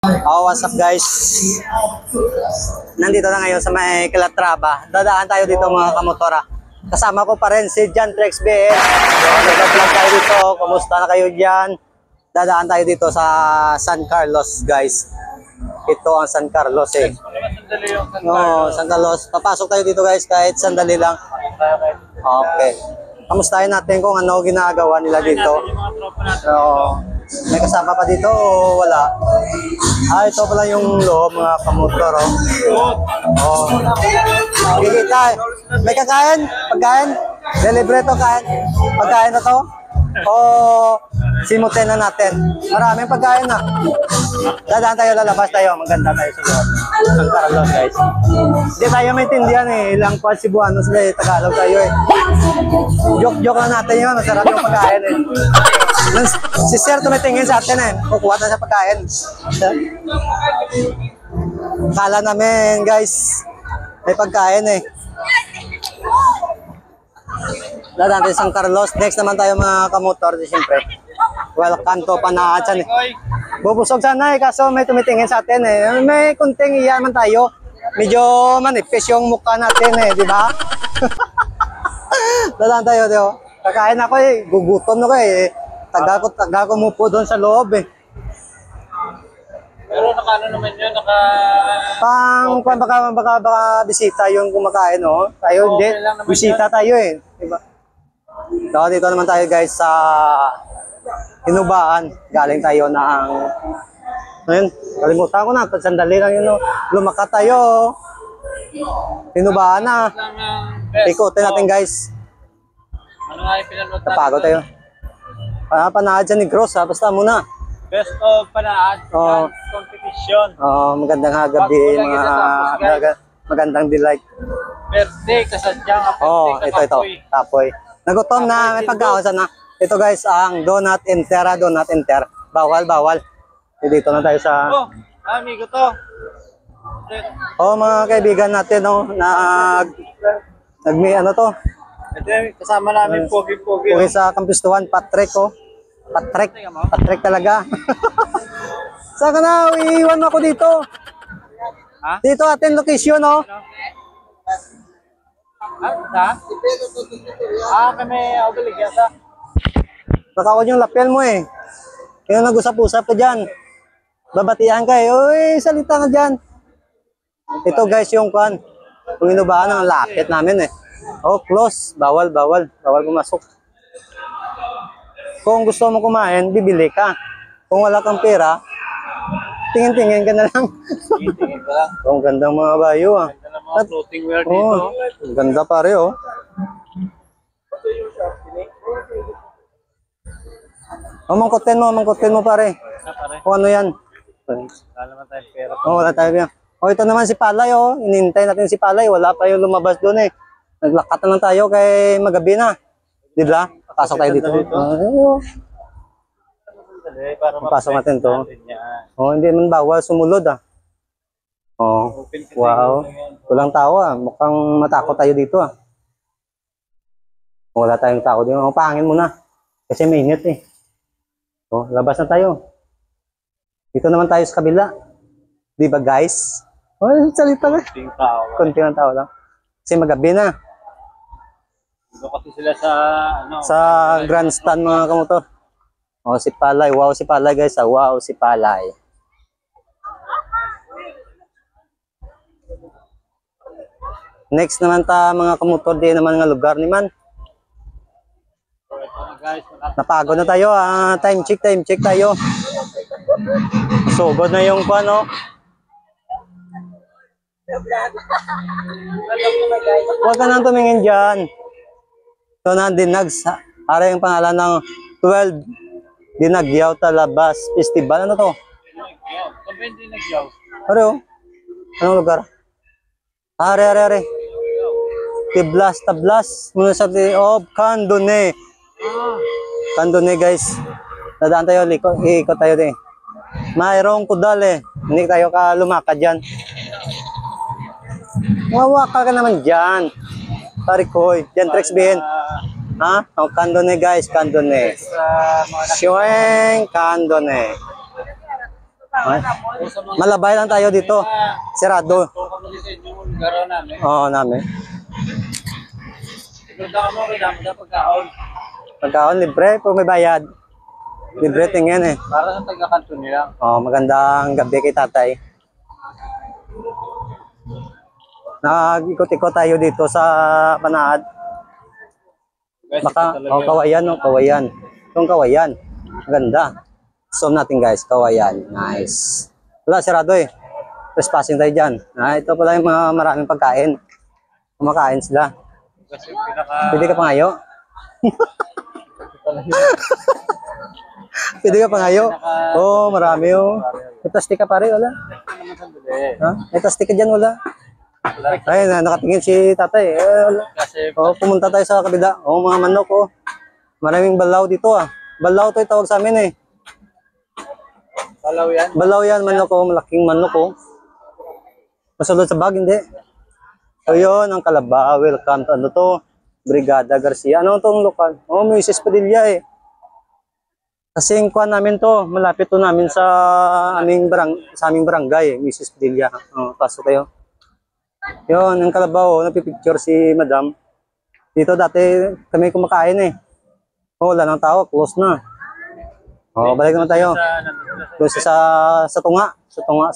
Oh, what's up guys? Nandito na ngayon sa may Calatrava. Dadaan tayo dito mga kamotora. Kasama ko pa rin si John Trex BS. Nag-vlog tayo dito. Kumusta na kayo dyan? Dadaan tayo dito sa San Carlos guys. Ito ang San Carlos eh. No, San Carlos. Papasok tayo dito guys kahit sandali lang. Okay. Kamustahin natin kung ano ginagawa nila dito. So, may kasama pa dito o wala? Ah, ito pala yung loob mga kamotor. Oh. Kikita eh. May kakain? Pagkain? Delibre to kain? Pagkain na to? O simutin na natin? Maraming pagkain na. Dadaan tayo, lalabas tayo. Maganda tayo sa loob. San Carlos guys. Hindi tayo maintindihan eh. Ilang pa Cebuano sila eh. Tagalog tayo eh. Joke-joke lang natin yun. Masarap yung pagkain eh. Si Sir tumitingin sa atin eh. Kukuha na sa pagkain. Kala namin guys, may pagkain eh. Dadaan tayo San Carlos. Next naman tayo mga kamotor. Siyempre. Welcome to Panachan eh. Bubusog sana eh. Kaso may tumitingin sa atin eh. May kunting iyaman tayo. Medyo manipis yung mukha natin eh. Di ba? Dadaan tayo. Diyo. Kakain ako eh. Gugutom ako eh. Taga ko mupo doon sa loob eh. Pero nakano naman yun, baka bisita yung kumakain, no? Tayo hindi, bisita tayo eh. Diba? So, dito naman tayo guys sa Hinubaan. Galing tayo ng, ayun, kalimutan ko na, sandali lang yun, no? Lumakat tayo. Hinubaan na. Ikutin natin guys. Ano nga yung pinanood natin? Napagod tayo. Panaad dyan ni Gross ha, basta muna. Best of Panaad competition. Magandang gabi, magandang delight. Birthday, kasadyang. Ito. Tapoy. Nagutom na, may pagkaon sana. Ito guys, ang donut enter. Bawal. Dito na tayo sa... Amigo to. Mga kaibigan natin, no, ano to? Ito kasama namin, pogi-pogi. Pogi sa Kampistuhan, Patrick, oh. Patrick talaga. Saan ka na? Iiwan mo ako dito. Ha? Dito atin location, no? Kami obligas ha. Nakawad yung lapel mo eh. Yung nag-usap-usap ka dyan. Babatihan ka eh. Uy, salita ka dyan. Ito guys yung kwan. Kung inubaan ang lapit namin eh. Oh, close. Bawal pumasok. Kung gusto mo kumain, bibili ka. Kung wala kang pera, tingin-tingin ka na lang. Tingin ka lang. Ang gandang mga bayo ah. Ganda ng mga floating wear dito. Ganda pare oh. Mangkutin mo pare. Kung ano yan. Wala naman tayong pera. Wala tayo yan. Ito naman si Palay oh. Inintay natin si Palay. Wala pa yung lumabas doon eh. Naglakat na lang tayo kay magabi na. Di ba? Pasok tayo dito. Pasok natin to. Hindi man bawal sumunod ah. Wow. Walang tao ah. Mukhang matakot tayo dito ah. Wala tayong tao dito. Pahangin muna. Kasi mainit eh. Labas na tayo. Dito naman tayo sa kabila. Di ba guys? Salita ka. Kunting tao lang. Kasi magabi na. Dito kasi sila sa sa grandstand mga kamotor. Si Palay. Wow si Palay guys. Wow si Palay. Next naman ta mga kamotor din naman nga lugar ni man. Napagod na tayo. Time check tayo. Sugod na yung pano. Huwag ka nang tumingin dyan. Ito na Dinags. Para yung pangalan ng 12 Dinagyaw Talabas Festival. Ano to? Dinagyaw. Ano? Anong lugar? Are. Tablas. Municipality of Candone. Candone guys. Dadaan tayo. Ikot tayo din. Mayroong kudal eh. Hindi tayo ka lumakad dyan. Mawaka ka naman dyan. Parikoy. Dyan Trex BN. Ha? Oh, Candone guys, Candone. Shweng Candone. Ay, malabay lang tayo dito. Sirado. Kung kami dito yung garo namin. Oo, namin. Tignan ka mo, kailangan mo na pagkaon. Pagkaon, libre. Kung may bayad. Libre tingin eh. Para sa taga-kanto nila. Oh, magandang gabi kay tatay. Nag-ikot-ikot tayo dito sa Panaad. Guys, Baka, ito talaga. kawayan, no? Kawayan. Itong kawayan. Maganda. Zoom natin guys, kawayan. Nice. Wala, sarado eh. Trespassing tayo dyan. Ito pala yung mga maraming pagkain. Kumakain sila. Kasi pinaka... Pwede ka pangayo? Pwede ka pangayo? Oo, marami oh. May plastic ka pare, wala? naman sandali. Ha? May plastic ka dyan, wala? Ay, nakatingin si tatay. Wala. Kasi Pumunta tayo sa kabila. Mga manok oh. Maraming balaw dito ah. Balaw to tawag sa amin eh. palaw yan. Balaw yan, manok oh. Malaking manok oh. Masulod sa bag, hindi. So yun, ang Kalabaw. Welcome to ano to? Brigada Garcia. Ano tong lokal? Moises Padilla eh. Kasi yung kuha namin to, malapit to namin sa aming barangay, Mrs. Padilla. Pasok kayo. Yun, ang Kalabaw, napipicture si Madam. Dito dati kami kumakain eh. Wala nang tao, close na. Balik na tayo. Doon sa tunga. Sa tunga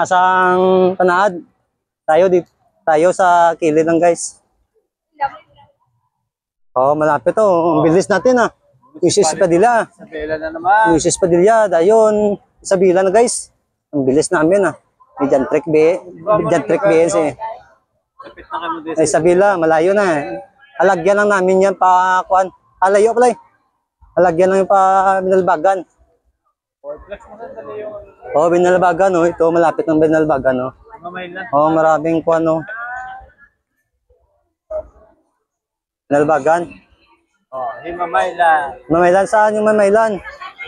sang Panaad. Tayo sa kilid lang guys. Malapit to. Ang bilis natin ah. Mrs. Padilla. Sa pela na naman. Mrs. Padilla, dayon. Sa bila na guys. Ang bilis namin ah. May Jantrek BNC. Kapit na kami dito. Ay, sa bila, malayo na eh. Halagyan lang namin yan pa, kuan. Alayo pala eh. Halagyan lang yung pa Binalbagan. Flex mo sandali yung... Binalbagan oh. Ito, malapit ng Binalbagan oh. Mamailan. Maraming kuan oh. Binalbagan. Himamaylan. Mamaylan, saan yung Mamaylan?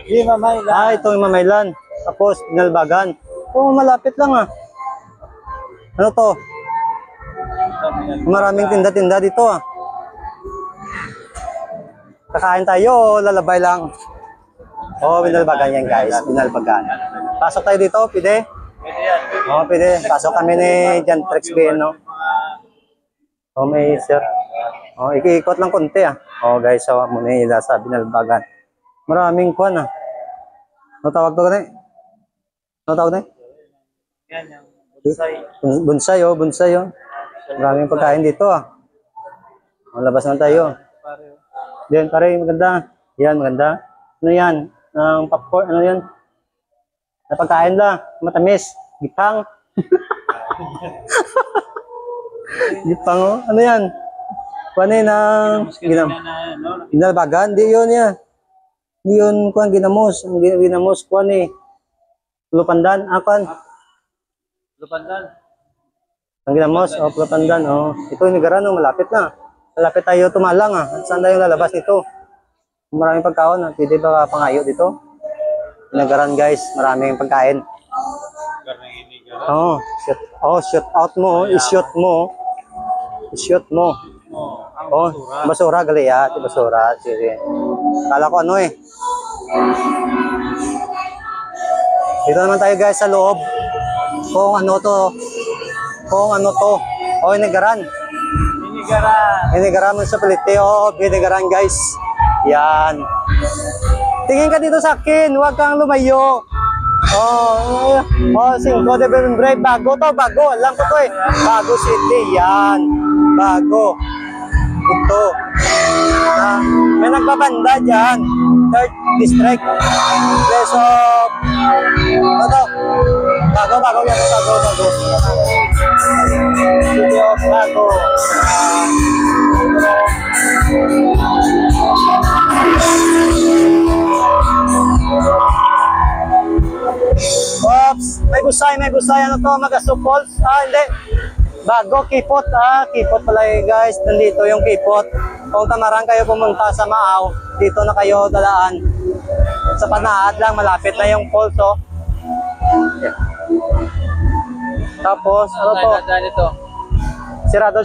Himamaylan. Ito yung Mamaylan. Tapos, Binalbagan. Malapit lang ah. Ano to? Maraming tinda-tinda dito ah. Kakain tayo o lalabay lang? Binalbagan yan guys. Binalbagan. Pasok tayo dito, pwede? Pwede yan. Pwede. Pasok kami ni Jan Trex BN, no? May sir. Ikiikot lang konti ah. Guys, muna nila sa Binalbagan. Maraming kuwan ah. Ano tawag to ganun? Ano tawag to? Yan yung bonsai. Bonsai oh. Maraming pagkain dito ah. Labas na tayo. Diyan pare, maganda. Yan, maganda. Ano yan? Popcorn, ano yan? Napagkain lang. Matamis. Gipang. Gipang oh. Ano yan? Kuan eh ng Binalbagan. Di yun yan. Di yun kuan ginamos. Ang ginamos kuan eh. Lupandan. Kuan. Lupandan. Ang ginamos. Lupandan. Ito yung Nigaran. Malapit na. Malapit tayo tumalang ah. Saan tayo lalabas nito? Maraming pagkaon ah. Pwede ba pangayo dito? Nigaran guys. Maraming pagkain. Shoot out mo. I-shoot mo. I-shoot mo. Basura gali ah. Basura. Sige. Kala ko ano eh. Dito naman tayo guys sa loob. Kung ano to. Nigaran. Binigaran mo sa palite. Binigaran guys. Yan. Tingin ka dito sa akin. Huwag kang lumayo. 5 de November. Bago to. Bago. Alam ko to eh. Bago City. Yan. Bago. Ito. May nagbabanda dyan. 3rd District. Place of... Ano to? Bago yan. Bago. City of Bago. Oops! May busay. Ano to? Magaso Falls? Hindi. Bago, Kipot. Kipot pala guys. Nandito yung Kipot. Kung tamarang kayo pumunta sa Maaw, dito na kayo dalaan. Sa Panaad lang, malapit na yung falls oh. Tapos, ano to? Ito. Sirado.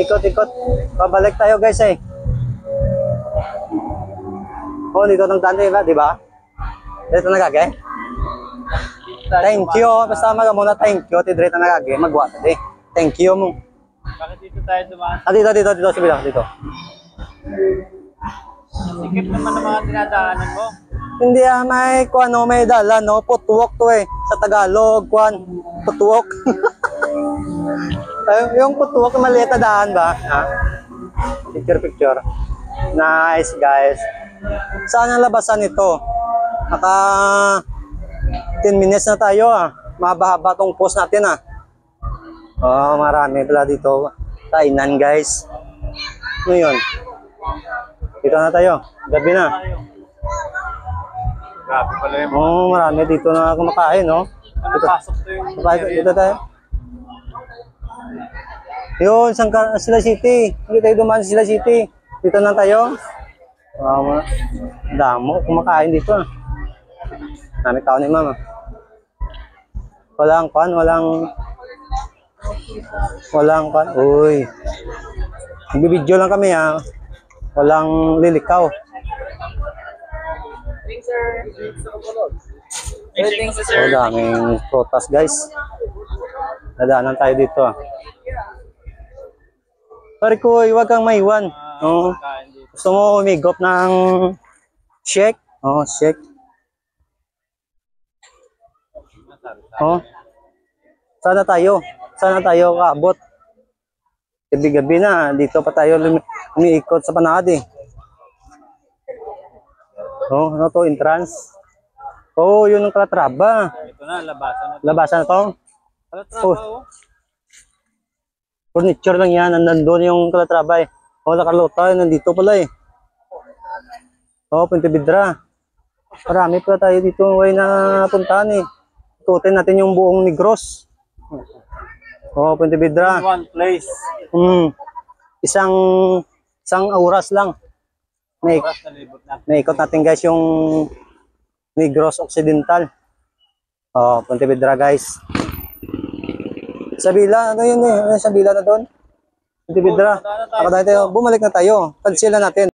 Ikot. Babalik tayo guys eh. Dito ng daan, di ba? Dito nagage. Thank you. Basta maga muna thank you. Tidre na nagage. Magwa tadi. Thank you mo. Bakit dito tayo dumaan? Ah, dito. Sabi lang, dito. Sikip naman ng mga dinadaanan mo. Hindi may kuan no, may dala no, footwalk to eh. Sa Tagalog, kuan, footwalk. Yung footwalk maliit na daan ba? Ha? Picture. Nice guys. Saan ang labasan nito? Naka 10 minutes na tayo ah. Mahaba-haba tong post natin ah. Oh, marami pala dito. Kainan guys. Ano yun? Dito na tayo. Gabi na. Grabe pala yung Oh, marami dito na kumakain, no? pasok to yung Dito tayo. Yun, Sila City. Hindi tayo dumaan sa Sila City. Dito na tayo. Wow, damo. Kumakain dito. Dami tao ni mama. Walang pan. Uy. Nagbibideo lang kami ha. Walang lilikaw. Oh, daming protas guys. Dadaanan tayo dito ah. Sorry ko, huwag kang maiwan. Oh. kain dito. Gusto mo umigop ng shake? Oh, shake. Oh. Sana tayo kaabot. Gabi-gabi na, dito pa tayo umiikot sa Panad eh. Oh, ano to, entrance? Oh, yun ang Calatrava. Ito na, labasan na. Labasan na to. Calatrava, oh. Furniture lang yan, nandun yung Calatrava eh. Oh, La Carlota, nandito pala eh. Oh, Puente Vedra. Marami pa tayo dito way na puntahan eh. Ikutin natin yung buong Negros. Oh, Puente Vedra. One place. Isang oras lang. Oras na libot na. Naikot natin guys yung Negros Occidental. Oh, Puente Vedra guys. Sabila, ano yun eh? Ano yung Sabila na doon? Puente Vedra. Bumalik na tayo. Cancel na natin.